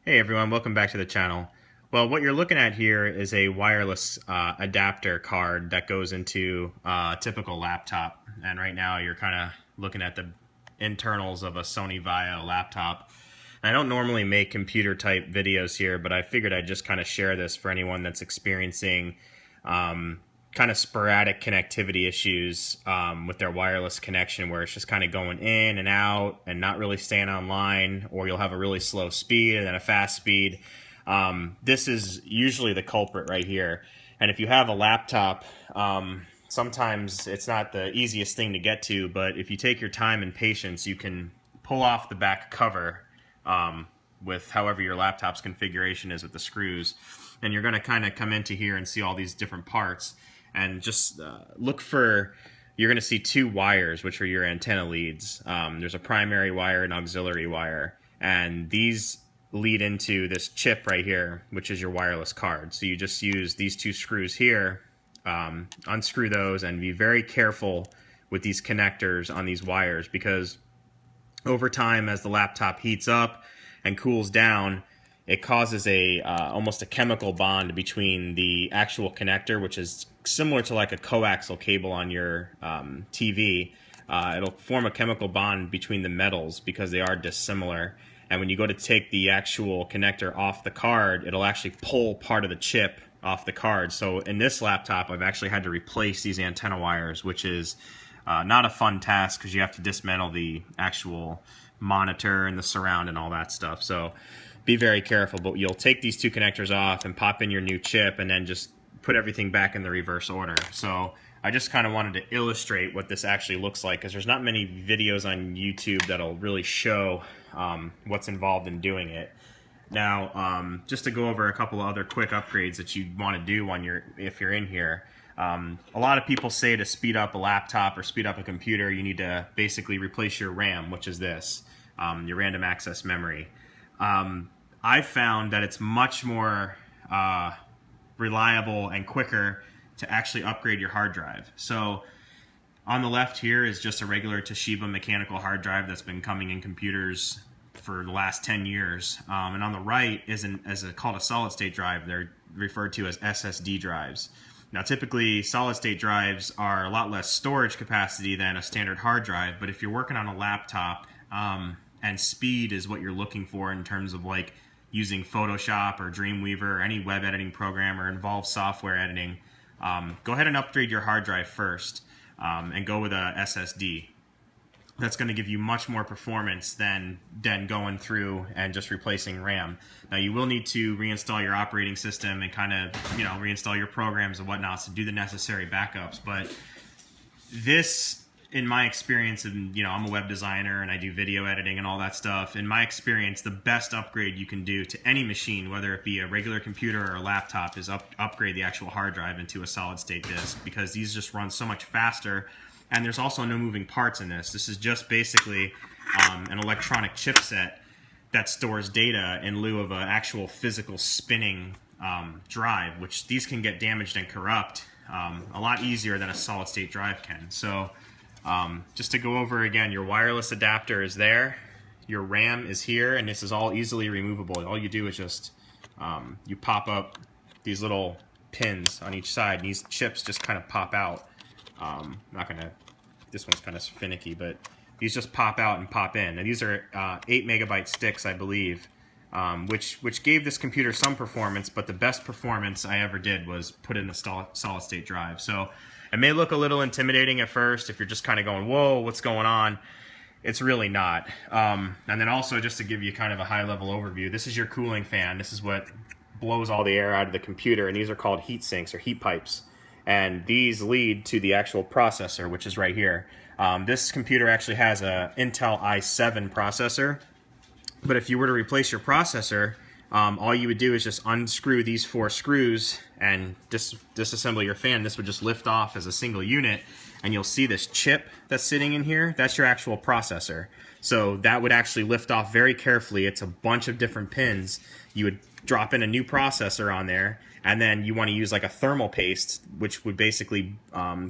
Hey everyone, welcome back to the channel. Well, what you're looking at here is a wireless adapter card that goes into a typical laptop. And right now you're kind of looking at the internals of a Sony Vaio laptop. I don't normally make computer type videos here, but I figured I'd just kind of share this for anyone that's experiencing kind of sporadic connectivity issues with their wireless connection, where it's just kind of going in and out and not really staying online, or you'll have a really slow speed and then a fast speed. This is usually the culprit right here. And if you have a laptop, sometimes it's not the easiest thing to get to, but if you take your time and patience, you can pull off the back cover with however your laptop's configuration is with the screws. And you're going to kind of come into here and see all these different parts. And just look for, you're going to see two wires, which are your antenna leads. There's a primary wire and auxiliary wire. And these lead into this chip right here, which is your wireless card. So you just use these two screws here, unscrew those, and be very careful with these connectors on these wires, because over time, as the laptop heats up and cools down, it causes a almost a chemical bond between the actual connector, which is similar to like a coaxial cable on your TV. It'll form a chemical bond between the metals because they are dissimilar. And when you go to take the actual connector off the card, it'll actually pull part of the chip off the card. So in this laptop, I've actually had to replace these antenna wires, which is not a fun task because you have to dismantle the actual monitor and the surround and all that stuff. So be very careful, but you'll take these two connectors off and pop in your new chip and then just put everything back in the reverse order. So I just kind of wanted to illustrate what this actually looks like, because there's not many videos on YouTube that'll really show what's involved in doing it. Now, just to go over a couple of other quick upgrades that you want to do if you're in here. A lot of people say to speed up a laptop or speed up a computer, you need to basically replace your RAM, which is this, your random access memory. I've found that it's much more reliable and quicker to actually upgrade your hard drive. So on the left here is just a regular Toshiba mechanical hard drive that's been coming in computers for the last 10 years. And on the right is called a solid state drive. They're referred to as SSD drives. Now typically solid state drives are a lot less storage capacity than a standard hard drive, but if you're working on a laptop and speed is what you're looking for in terms of like using Photoshop or Dreamweaver or any web editing program or involved software editing, go ahead and upgrade your hard drive first and go with a SSD. That's going to give you much more performance than going through and just replacing RAM. Now you will need to reinstall your operating system and kind of, reinstall your programs and whatnot to do the necessary backups. But this, in my experience, and I'm a web designer and I do video editing and all that stuff. In my experience, the best upgrade you can do to any machine, whether it be a regular computer or a laptop, is upgrade the actual hard drive into a solid state disk, because these just run so much faster. And there's also no moving parts in this. This is just basically an electronic chipset that stores data in lieu of an actual physical spinning drive, which these can get damaged and corrupt a lot easier than a solid state drive can. So just to go over again, your wireless adapter is there, your RAM is here, and this is all easily removable. All you do is just you pop up these little pins on each side, and these chips just kind of pop out. This one's kind of finicky, but these just pop out and pop in. And these are 8 megabyte sticks, I believe, which gave this computer some performance, but the best performance I ever did was put in a solid state drive. So it may look a little intimidating at first if you're just kind of going, whoa, what's going on? It's really not. And then also, just to give you kind of a high level overview, this is your cooling fan. This is what blows all the air out of the computer, and these are called heat sinks or heat pipes. And these lead to the actual processor, which is right here. This computer actually has an Intel i7 processor, but if you were to replace your processor, all you would do is just unscrew these 4 screws and disassemble your fan. This would just lift off as a single unit, and you'll see this chip that's sitting in here. That's your actual processor. So that would actually lift off very carefully. It's a bunch of different pins. You would drop in a new processor on there, and then you want to use like a thermal paste, which would basically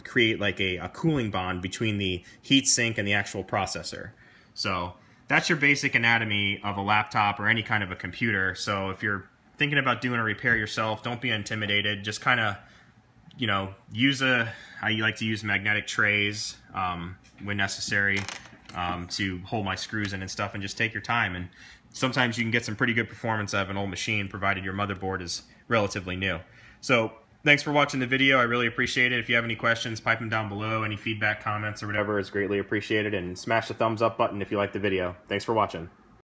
create like a cooling bond between the heat sink and the actual processor. So that's your basic anatomy of a laptop or any kind of a computer. So if you're thinking about doing a repair yourself, don't be intimidated. Just kind of, you know, I like to use magnetic trays when necessary to hold my screws in and stuff, and just take your time. And sometimes you can get some pretty good performance out of an old machine, provided your motherboard is relatively new. So thanks for watching the video. I really appreciate it. If you have any questions, pipe them down below. Any feedback, comments, or whatever is greatly appreciated. And smash the thumbs up button if you like the video. Thanks for watching.